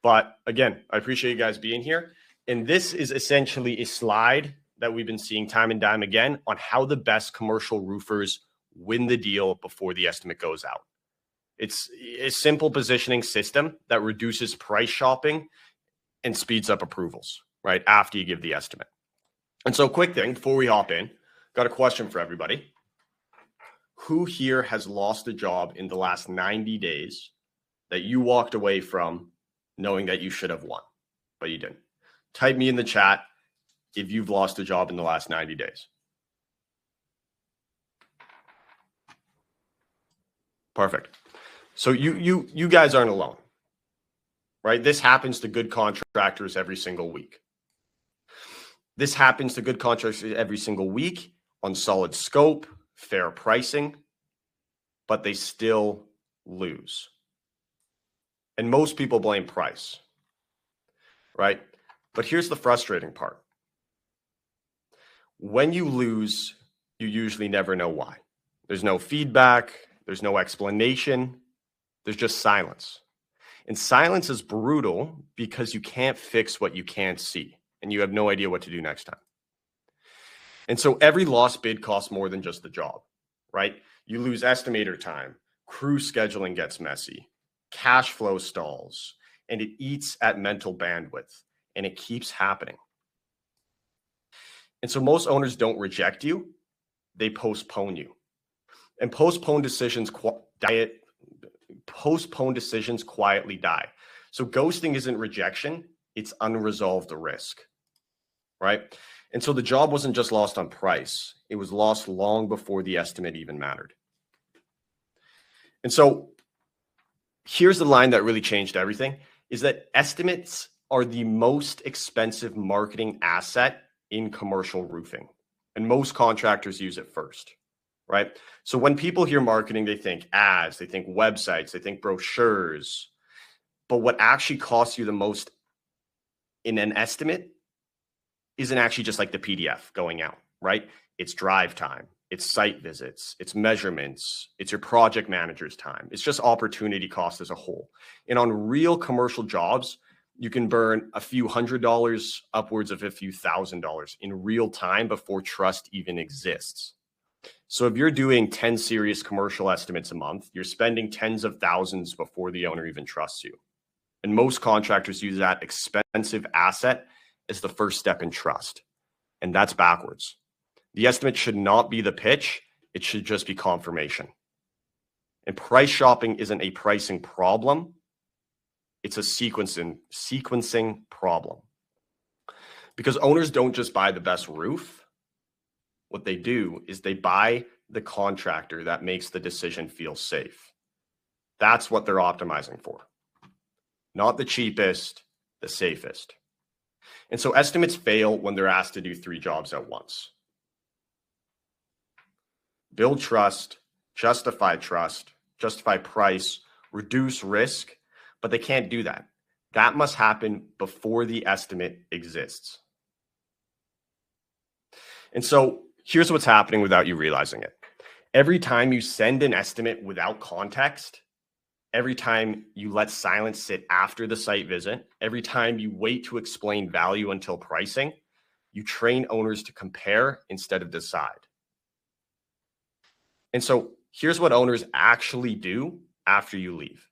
But again, I appreciate you guys being here. And this is essentially a slide that we've been seeing time and time again on how the best commercial roofers win the deal before the estimate goes out. It's a simple positioning system that reduces price shopping and speeds up approvals, right, after you give the estimate. And so quick thing before we hop in, got a question for everybody. Who here has lost a job in the last 90 days that you walked away from knowing that you should have won, but you didn't? Type me in the chat if you've lost a job in the last 90 days. Perfect. So you guys aren't alone, right? This happens to good contractors every single week. This happens to good contractors every single week on solid scope, fair pricing, but they still lose. And most people blame price, right? But here's the frustrating part. When you lose, you usually never know why. There's no feedback. There's no explanation. There's just silence. And silence is brutal because you can't fix what you can't see, and you have no idea what to do next time. And so every lost bid costs more than just the job, right? You lose estimator time, crew scheduling gets messy, cash flow stalls, and it eats at mental bandwidth, and it keeps happening. And so most owners don't reject you, they postpone you. And postponed decisions quietly die. So ghosting isn't rejection, it's unresolved risk, right? And so the job wasn't just lost on price, it was lost long before the estimate even mattered. And so here's the line that really changed everything, is that estimates are the most expensive marketing asset in commercial roofing. And most contractors use it first, right? So when people hear marketing, they think ads, they think websites, they think brochures. But what actually costs you the most in an estimate isn't actually just like the PDF going out, right? It's drive time, it's site visits, it's measurements, it's your project manager's time. It's just opportunity cost as a whole. And on real commercial jobs, you can burn a few $100 upwards of a few $1,000 in real time before trust even exists. So if you're doing 10 serious commercial estimates a month, you're spending tens of thousands before the owner even trusts you. And most contractors use that expensive asset as the first step in trust. And that's backwards. The estimate should not be the pitch. It should just be confirmation. And price shopping isn't a pricing problem. It's a sequencing problem. Because owners don't just buy the best roof. What they do is they buy the contractor that makes the decision feel safe. That's what they're optimizing for. Not the cheapest, the safest. And so estimates fail when they're asked to do 3 jobs at once. Build trust, justify price, reduce risk, but they can't do that. That must happen before the estimate exists. And so here's what's happening without you realizing it. Every time you send an estimate without context, every time you let silence sit after the site visit, every time you wait to explain value until pricing, you train owners to compare instead of decide. And so here's what owners actually do after you leave.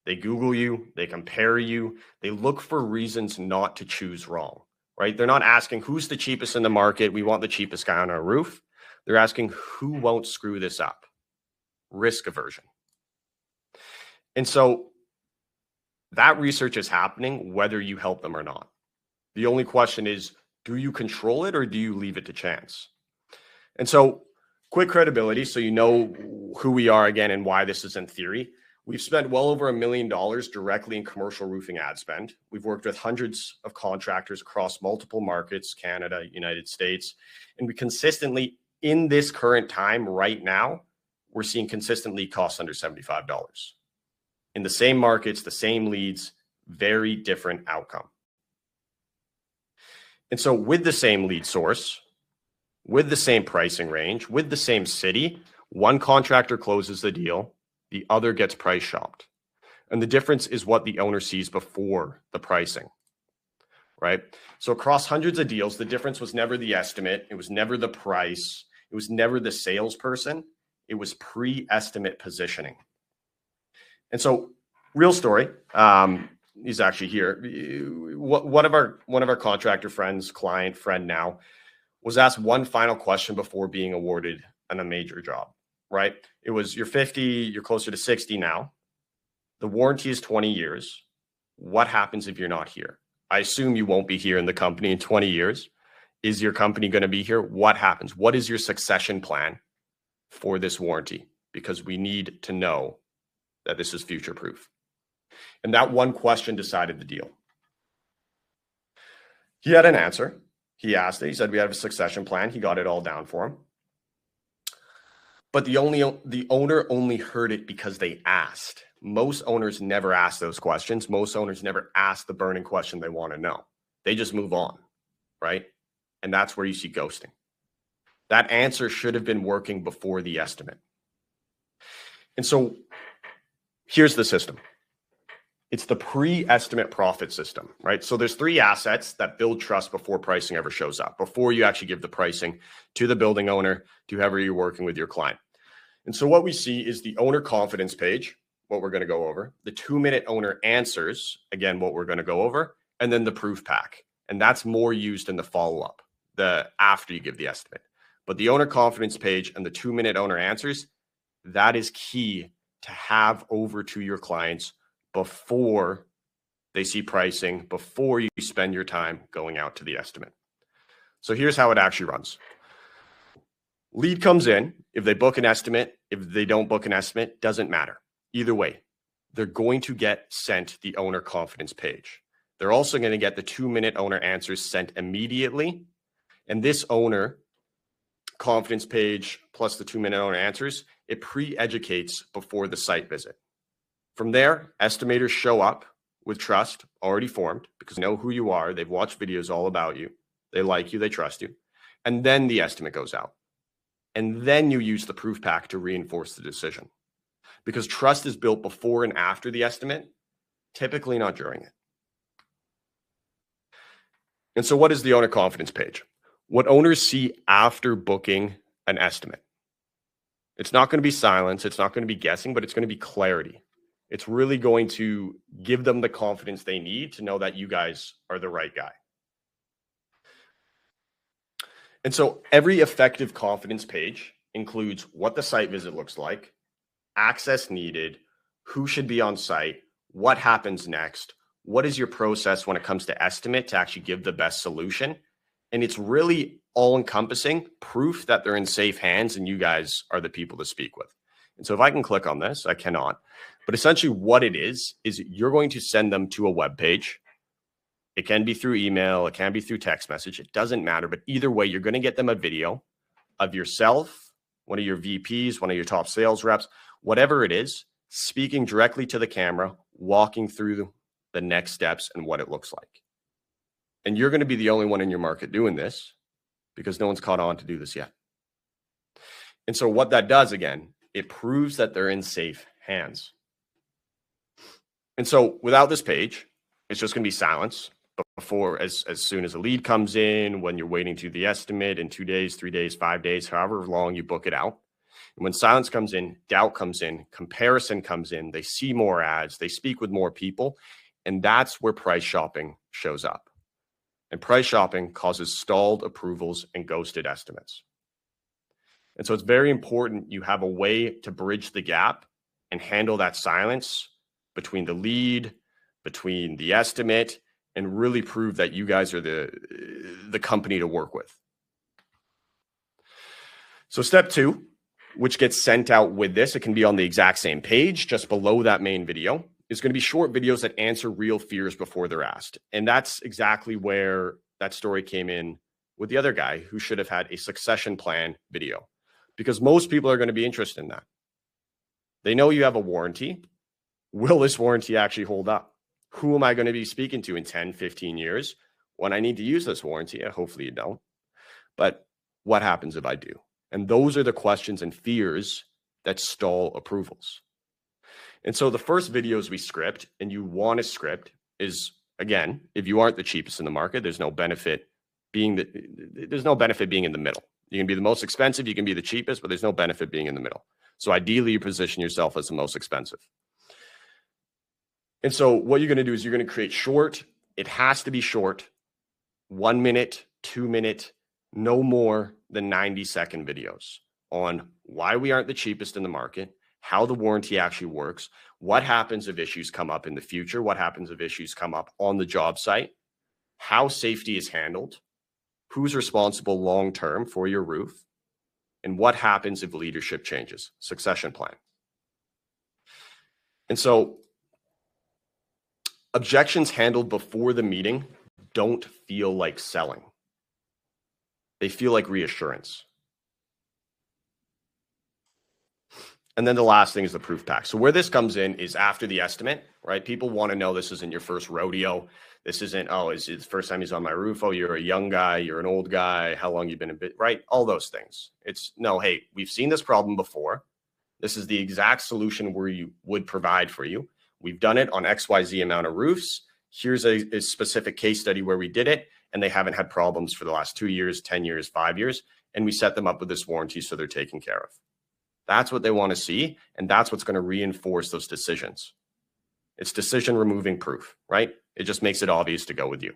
They Google you, they compare you, they look for reasons not to choose wrong, right? They're not asking who's the cheapest in the market. We want the cheapest guy on our roof. They're asking who won't screw this up. Risk aversion. And so that research is happening whether you help them or not. The only question is, do you control it or do you leave it to chance? And so quick credibility, so you know who we are again and why this is in theory. We've spent well over $1 million directly in commercial roofing ad spend. We've worked with hundreds of contractors across multiple markets, Canada, United States, and we consistently, in this current time right now, we're seeing consistent lead costs under $75. In the same markets, the same leads, very different outcome. And so with the same lead source, with the same pricing range, with the same city, one contractor closes the deal, the other gets price shopped. And the difference is what the owner sees before the pricing, right? So across hundreds of deals, the difference was never the estimate. It was never the price. It was never the salesperson. It was pre-estimate positioning. And so, real story, he's actually here. One of our contractor friends, client friend now, was asked one final question before being awarded on a major job, right? It was, you're 50, you're closer to 60 now. The warranty is 20 years. What happens if you're not here? I assume you won't be here in the company in 20 years. Is your company going to be here? What happens? What is your succession plan for this warranty? Because we need to know that this is future proof. And that one question decided the deal. He had an answer. He asked it. He said, we have a succession plan. He got it all down for him. But the owner only heard it because they asked. Most owners never ask those questions. Most owners never ask the burning question they want to know. They just move on, right? And that's where you see ghosting. That answer should have been working before the estimate. And so here's the system. It's the pre-estimate profit system, right? So there's 3 assets that build trust before pricing ever shows up, before you actually give the pricing to the building owner, to whoever you're working with your client. And so what we see is the owner confidence page, what we're going to go over, the 2-minute owner answers, again, what we're going to go over, and then the proof pack. And that's more used in the follow-up, the after you give the estimate. But the owner confidence page and the 2-minute owner answers, that is key to have over to your clients before they see pricing, before you spend your time going out to the estimate. So here's how it actually runs. Lead comes in. If they book an estimate, if they don't book an estimate, doesn't matter. Either way, they're going to get sent the owner confidence page. They're also going to get the 2-minute owner answers sent immediately. And this owner confidence page plus the 2-minute owner answers, it pre-educates before the site visit. From there, estimators show up with trust already formed because they know who you are. They've watched videos all about you. They like you. They trust you. And then the estimate goes out. And then you use the proof pack to reinforce the decision. Because trust is built before and after the estimate, typically not during it. And so what is the owner confidence page? What owners see after booking an estimate. It's not going to be silence. It's not going to be guessing, but it's going to be clarity. It's really going to give them the confidence they need to know that you guys are the right guy. And so every effective confidence page includes what the site visit looks like, access needed, who should be on site, what happens next, what is your process when it comes to estimate to actually give the best solution. And it's really all-encompassing proof that they're in safe hands and you guys are the people to speak with. And so if I can click on this, I cannot. But essentially what it is you're going to send them to a web page. It can be through email. It can be through text message. It doesn't matter. But either way, you're going to get them a video of yourself, one of your VPs, one of your top sales reps, whatever it is, speaking directly to the camera, walking through the next steps and what it looks like. And you're going to be the only one in your market doing this because no one's caught on to do this yet. And so what that does, again, it proves that they're in safe hands. And so without this page, it's just going to be silence before, as soon as a lead comes in, when you're waiting to the estimate in 2 days, 3 days, 5 days, however long you book it out. And when silence comes in, doubt comes in, comparison comes in, they see more ads, they speak with more people, and that's where price shopping shows up. And price shopping causes stalled approvals and ghosted estimates. And so it's very important you have a way to bridge the gap and handle that silence between the lead, between the estimate, and really prove that you guys are the company to work with. So step 2, which gets sent out with this, it can be on the exact same page, just below that main video, is going to be short videos that answer real fears before they're asked. And that's exactly where that story came in with the other guy who should have had a succession plan video, because most people are going to be interested in that. They know you have a warranty. Will this warranty actually hold up? Who am I going to be speaking to in 10, 15 years when I need to use this warranty? Hopefully you don't. But what happens if I do? And those are the questions and fears that stall approvals. And so the first videos we script, and you want to script, is, again, if you aren't the cheapest in the market, there's no benefit being in the middle. You can be the most expensive, you can be the cheapest, but there's no benefit being in the middle. So ideally, you position yourself as the most expensive. And so what you're going to do is you're going to create short. It has to be short, 1 minute, 2 minute, no more than 90-second videos on why we aren't the cheapest in the market, how the warranty actually works, what happens if issues come up in the future, what happens if issues come up on the job site, how safety is handled, who's responsible long-term for your roof, and what happens if leadership changes, succession plan. And so objections handled before the meeting don't feel like selling. They feel like reassurance. And then the last thing is the proof pack. So where this comes in is after the estimate, right? People want to know this isn't your first rodeo. This isn't, oh, is it the first time he's on my roof? Oh, you're a young guy, you're an old guy. How long you been in bit, right? All those things. It's no, hey, we've seen this problem before. This is the exact solution we would provide for you. We've done it on XYZ amount of roofs. Here's a specific case study where we did it and they haven't had problems for the last 2 years, 10 years, 5 years. And we set them up with this warranty so they're taken care of. That's what they want to see. And that's what's going to reinforce those decisions. It's decision removing proof, right? It just makes it obvious to go with you.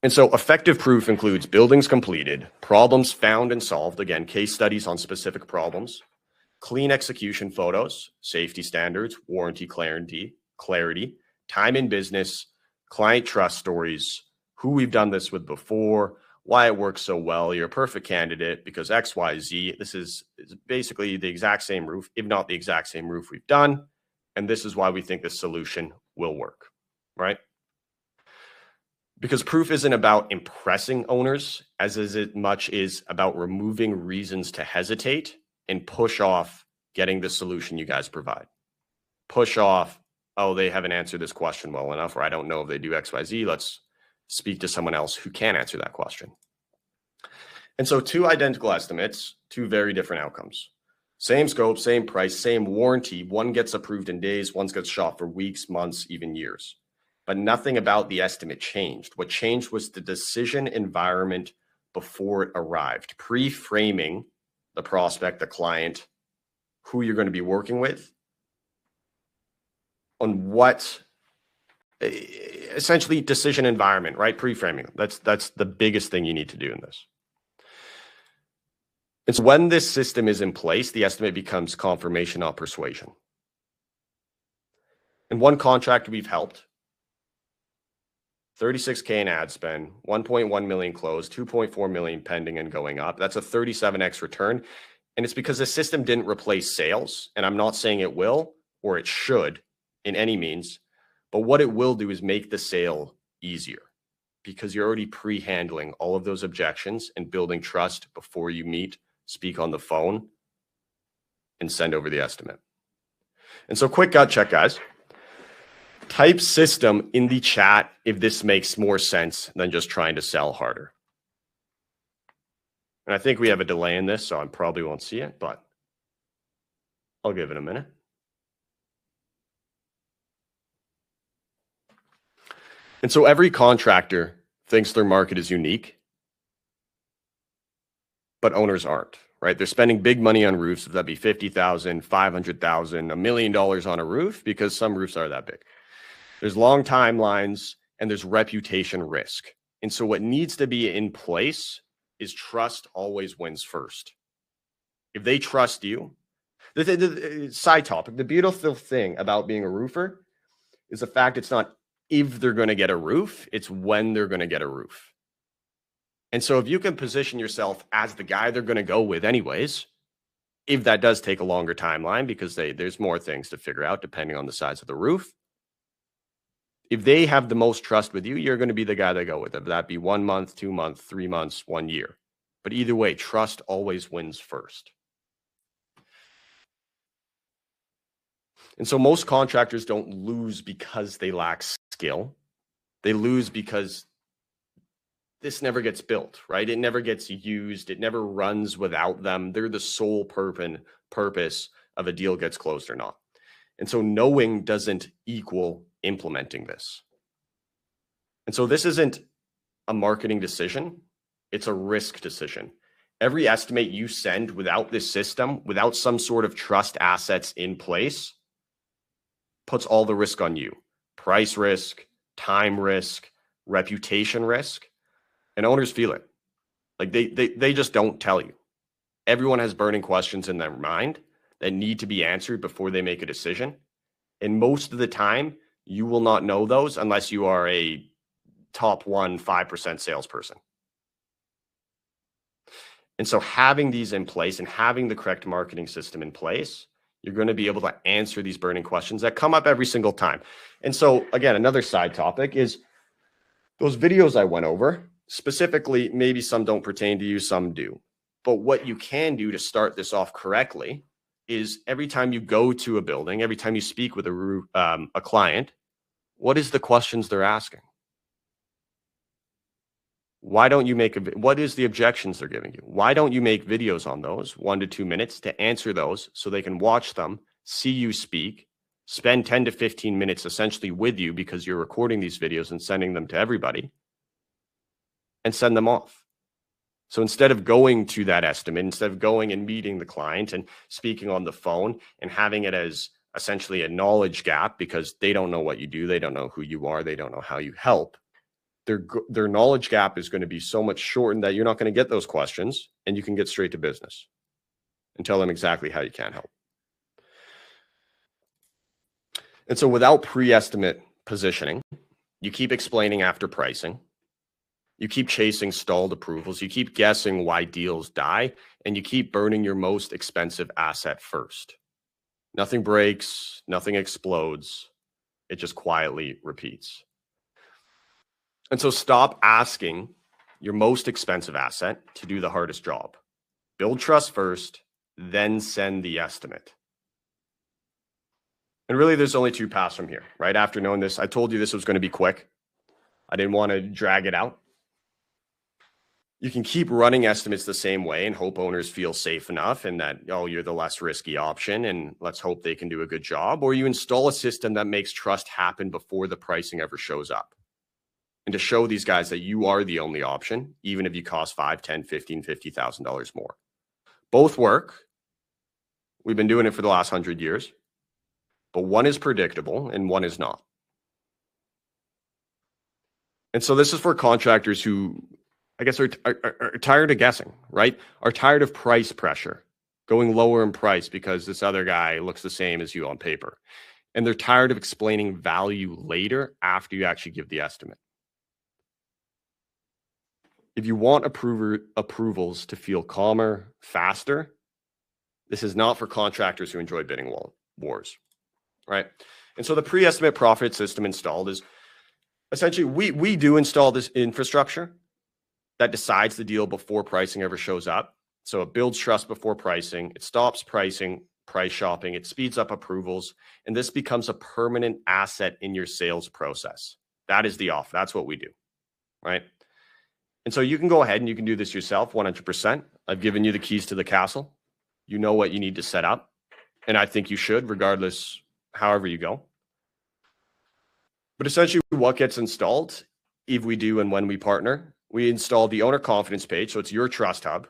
And so effective proof includes buildings completed, problems found and solved, again, case studies on specific problems, clean execution photos, safety standards, warranty clarity, time in business, client trust stories, who we've done this with before, why it works so well. You're a perfect candidate because XYZ. This is basically the exact same roof, if not the exact same roof we've done. And this is why we think this solution will work, right? Because proof isn't about impressing owners as much is about removing reasons to hesitate and push off getting the solution you guys provide. Push off, oh, they haven't answered this question well enough, or I don't know if they do XYZ. Let's speak to someone else who can answer that question. And so 2 identical estimates, 2 very different outcomes. Same scope, same price, same warranty. One gets approved in days, one gets shot for weeks, months, even years. But nothing about the estimate changed. What changed was the decision environment before it arrived, pre-framing the prospect, the client, who you're going to be working with, on what essentially decision environment, right? Pre-framing. That's the biggest thing you need to do in this. And so when this system is in place, the estimate becomes confirmation, not persuasion. And one contractor we've helped, 36K in ad spend, 1.1 million closed, 2.4 million pending and going up. That's a 37x return. And it's because the system didn't replace sales. And I'm not saying it will or it should in any means, but what it will do is make the sale easier because you're already pre-handling all of those objections and building trust before you meet, speak on the phone, and send over the estimate. And so quick gut check, guys. Type system in the chat if this makes more sense than just trying to sell harder. And I think we have a delay in this, so I probably won't see it, but I'll give it a minute. And so every contractor thinks their market is unique, but owners aren't, right? They're spending big money on roofs, if that be $50,000, $500,000, $1 million on a roof, because some roofs are that big. There's long timelines and there's reputation risk. And so what needs to be in place is trust always wins first. If they trust you, the side topic, the beautiful thing about being a roofer is the fact it's not if they're going to get a roof, it's when they're going to get a roof. And so if you can position yourself as the guy they're going to go with anyways, if that does take a longer timeline because there's more things to figure out depending on the size of the roof, if they have the most trust with you, you're going to be the guy they go with. If that be 1 month, 2 months, 3 months, 1 year. But either way, trust always wins first. And so most contractors don't lose because they lack skill. They lose because this never gets built, right? It never gets used. It never runs without them. They're the sole purpose of a deal gets closed or not. And so knowing doesn't equal implementing this. And so this isn't a marketing decision. It's a risk decision. Every estimate you send without this system, without some sort of trust assets in place, puts all the risk on you. Price risk, time risk, reputation risk, and owners feel it. Like they just don't tell you. Everyone has burning questions in their mind that need to be answered before they make a decision. And most of the time, you will not know those unless you are a top 5% salesperson. And so having these in place and having the correct marketing system in place, you're going to be able to answer these burning questions that come up every single time. And so again, another side topic is those videos I went over, specifically, maybe some don't pertain to you, some do. But what you can do to start this off correctly is every time you go to a building, every time you speak with a client, what is the questions they're asking? Why don't you what is the objections they're giving you? Why don't you make videos on those 1 to 2 minutes to answer those so they can watch them, see you speak, spend 10 to 15 minutes essentially with you because you're recording these videos and sending them to everybody, and send them off. So instead of going to that estimate, instead of going and meeting the client and speaking on the phone and having it as essentially a knowledge gap because they don't know what you do, they don't know who you are, they don't know how you help, their knowledge gap is going to be so much shortened that you're not going to get those questions and you can get straight to business and tell them exactly how you can help. And so without pre-estimate positioning, you keep explaining after pricing, you keep chasing stalled approvals, you keep guessing why deals die, and you keep burning your most expensive asset first. Nothing breaks, nothing explodes. It just quietly repeats. And so stop asking your most expensive asset to do the hardest job. Build trust first, then send the estimate. And really, there's only 2 paths from here, right? After knowing this, I told you this was going to be quick. I didn't want to drag it out. You can keep running estimates the same way and hope owners feel safe enough and that, oh, you're the less risky option and let's hope they can do a good job. Or you install a system that makes trust happen before the pricing ever shows up. And to show these guys that you are the only option, even if you cost $5, $10, $15, $50,000 more. Both work. We've been doing it for the last 100 years. But one is predictable and one is not. And so this is for contractors who, I guess, are tired of guessing, right? Are tired of price pressure, going lower in price because this other guy looks the same as you on paper. And they're tired of explaining value later after you actually give the estimate. If you want approvals to feel calmer, faster, this is not for contractors who enjoy bidding wars, right? And so the pre-estimate profit system installed is essentially we do install this infrastructure that decides the deal before pricing ever shows up. So it builds trust before pricing. It stops price shopping. It speeds up approvals. And this becomes a permanent asset in your sales process. That is the offer. That's what we do, right? And so you can go ahead and you can do this yourself 100%. I've given you the keys to the castle. You know what you need to set up. And I think you should, regardless, however you go. But essentially what gets installed, if we do and when we partner, we install the owner confidence page. So it's your trust hub.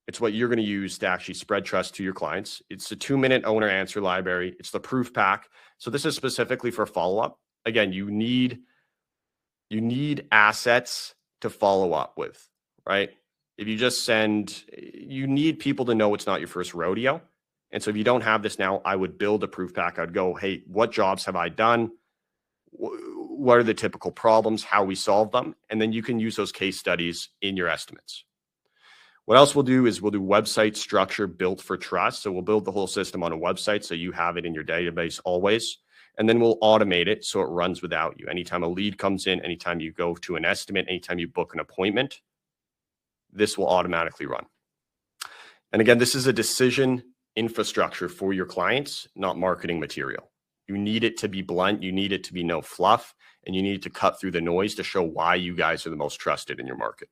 It's what you're going to use to actually spread trust to your clients. It's a 2-minute owner answer library. It's the proof pack. So this is specifically for follow-up. Again, you need assets to follow up with, right? If you just you need people to know it's not your first rodeo. And so if you don't have this now, I would build a proof pack. I'd go, hey, what jobs have I done? What are the typical problems, how we solve them? And then you can use those case studies in your estimates. What else we'll do is we'll do website structure built for trust. So we'll build the whole system on a website so you have it in your database always. And then we'll automate it so it runs without you. Anytime a lead comes in, anytime you go to an estimate, anytime you book an appointment, this will automatically run. And again, this is a decision infrastructure for your clients, not marketing material. You need it to be blunt. You need it to be no fluff. And you need to cut through the noise to show why you guys are the most trusted in your market.